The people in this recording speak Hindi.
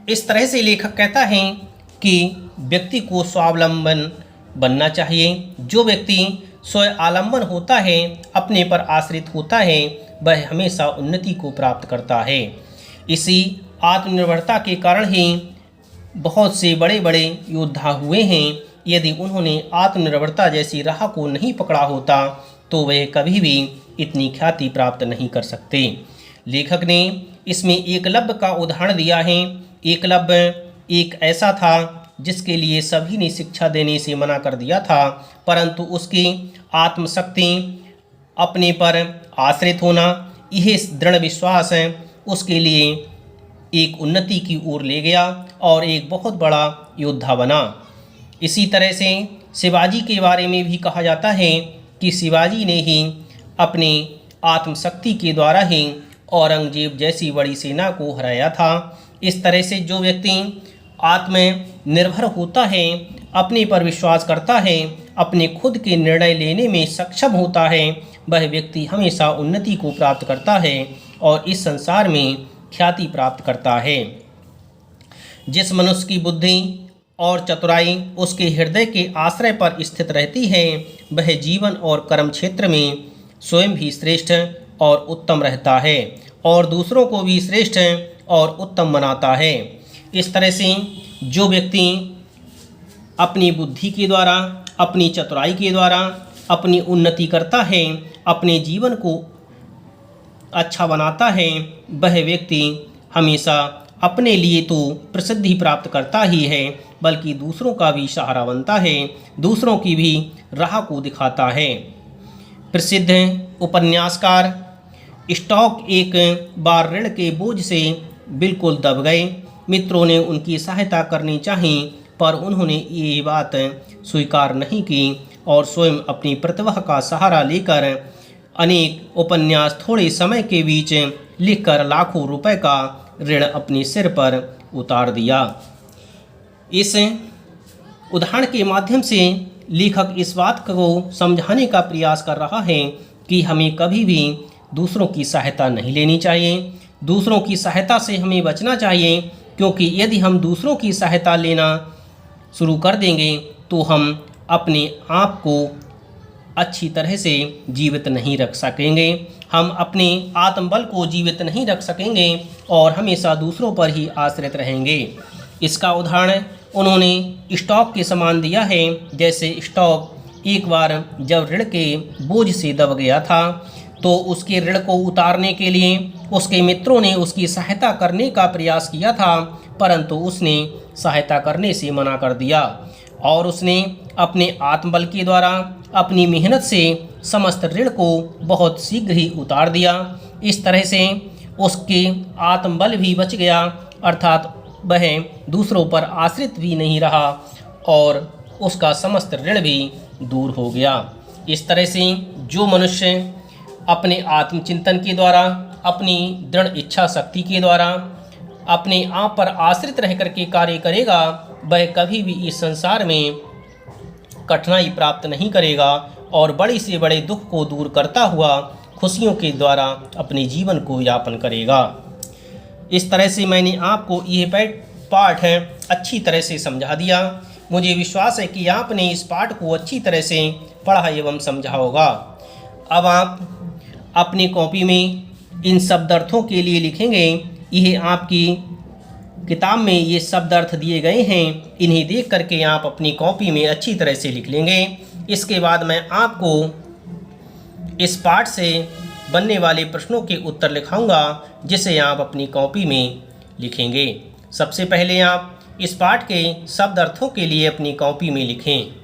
इस तरह से लेखक कहता है कि व्यक्ति को स्वावलंबन बनना चाहिए। जो व्यक्ति स्वावलंबन होता है, अपने पर आश्रित होता है, वह हमेशा उन्नति को प्राप्त करता है। इसी आत्मनिर्भरता के कारण ही बहुत से बड़े बड़े योद्धा हुए हैं। यदि उन्होंने आत्मनिर्भरता जैसी राह को नहीं पकड़ा होता तो वे कभी भी इतनी ख्याति प्राप्त नहीं कर सकते। लेखक ने इसमें एकलव्य का उदाहरण दिया है। एकलव्य एक ऐसा था जिसके लिए सभी ने शिक्षा देने से मना कर दिया था, परंतु उसकी आत्मशक्ति, अपने पर आश्रित होना, यह दृढ़ विश्वास उसके लिए एक उन्नति की ओर ले गया और एक बहुत बड़ा योद्धा बना। इसी तरह से शिवाजी के बारे में भी कहा जाता है कि शिवाजी ने ही अपने आत्मशक्ति के द्वारा ही औरंगजेब जैसी बड़ी सेना को हराया था। इस तरह से जो व्यक्ति आत्मनिर्भर होता है, अपने पर विश्वास करता है, अपने खुद के निर्णय लेने में सक्षम होता है, वह व्यक्ति हमेशा उन्नति को प्राप्त करता है और इस संसार में ख्याति प्राप्त करता है। जिस मनुष्य की बुद्धि और चतुराई उसके हृदय के आश्रय पर स्थित रहती है, वह जीवन और कर्म क्षेत्र में स्वयं भी श्रेष्ठ और उत्तम रहता है और दूसरों को भी श्रेष्ठ और उत्तम बनाता है। इस तरह से जो व्यक्ति अपनी बुद्धि के द्वारा, अपनी चतुराई के द्वारा अपनी उन्नति करता है, अपने जीवन को अच्छा बनाता है, वह व्यक्ति हमेशा अपने लिए तो प्रसिद्धि प्राप्त करता ही है, बल्कि दूसरों का भी सहारा बनता है, दूसरों की भी राह को दिखाता है। प्रसिद्ध उपन्यासकार स्टॉक एक बार ऋण के बोझ से बिल्कुल दब गए। मित्रों ने उनकी सहायता करनी चाहिए, पर उन्होंने ये बात स्वीकार नहीं की और स्वयं अपनी प्रतिभा का सहारा लेकर अनेक उपन्यास थोड़े समय के बीच लिखकर लाखों रुपए का ऋण अपने सिर पर उतार दिया। इस उदाहरण के माध्यम से लेखक इस बात को समझाने का प्रयास कर रहा है कि हमें कभी भी दूसरों की सहायता नहीं लेनी चाहिए। दूसरों की सहायता से हमें बचना चाहिए, क्योंकि यदि हम दूसरों की सहायता लेना शुरू कर देंगे तो हम अपने आप को अच्छी तरह से जीवित नहीं रख सकेंगे, हम अपने आत्मबल को जीवित नहीं रख सकेंगे और हमेशा दूसरों पर ही आश्रित रहेंगे। इसका उदाहरण उन्होंने स्टॉक के समान दिया है। जैसे स्टॉक एक बार जब ऋण के बोझ से दब गया था तो उसके ऋण को उतारने के लिए उसके मित्रों ने उसकी सहायता करने का प्रयास किया था, परंतु उसने सहायता करने से मना कर दिया और उसने अपने आत्मबल के द्वारा, अपनी मेहनत से समस्त ऋण को बहुत शीघ्र ही उतार दिया। इस तरह से उसके आत्मबल भी बच गया, अर्थात वह दूसरों पर आश्रित भी नहीं रहा और उसका समस्त ऋण भी दूर हो गया। इस तरह से जो मनुष्य अपने आत्मचिंतन के द्वारा, अपनी दृढ़ इच्छा शक्ति के द्वारा अपने आप पर आश्रित रह कर के कार्य करेगा, वह कभी भी इस संसार में कठिनाई प्राप्त नहीं करेगा और बड़े से बड़े दुख को दूर करता हुआ खुशियों के द्वारा अपने जीवन को यापन करेगा। इस तरह से मैंने आपको यह पाठ अच्छी तरह से समझा दिया। मुझे विश्वास है कि आपने इस पाठ को अच्छी तरह से पढ़ा एवं समझा होगा। अब आप अपनी कॉपी में इन शब्दार्थों के लिए लिखेंगे। यह आपकी किताब में ये शब्द अर्थ दिए गए हैं, इन्हें देख करके आप अपनी कॉपी में अच्छी तरह से लिख लेंगे। इसके बाद मैं आपको इस पाठ से बनने वाले प्रश्नों के उत्तर लिखाऊंगा, जिसे आप अपनी कॉपी में लिखेंगे। सबसे पहले आप इस पाठ के शब्द अर्थों के लिए अपनी कॉपी में लिखें।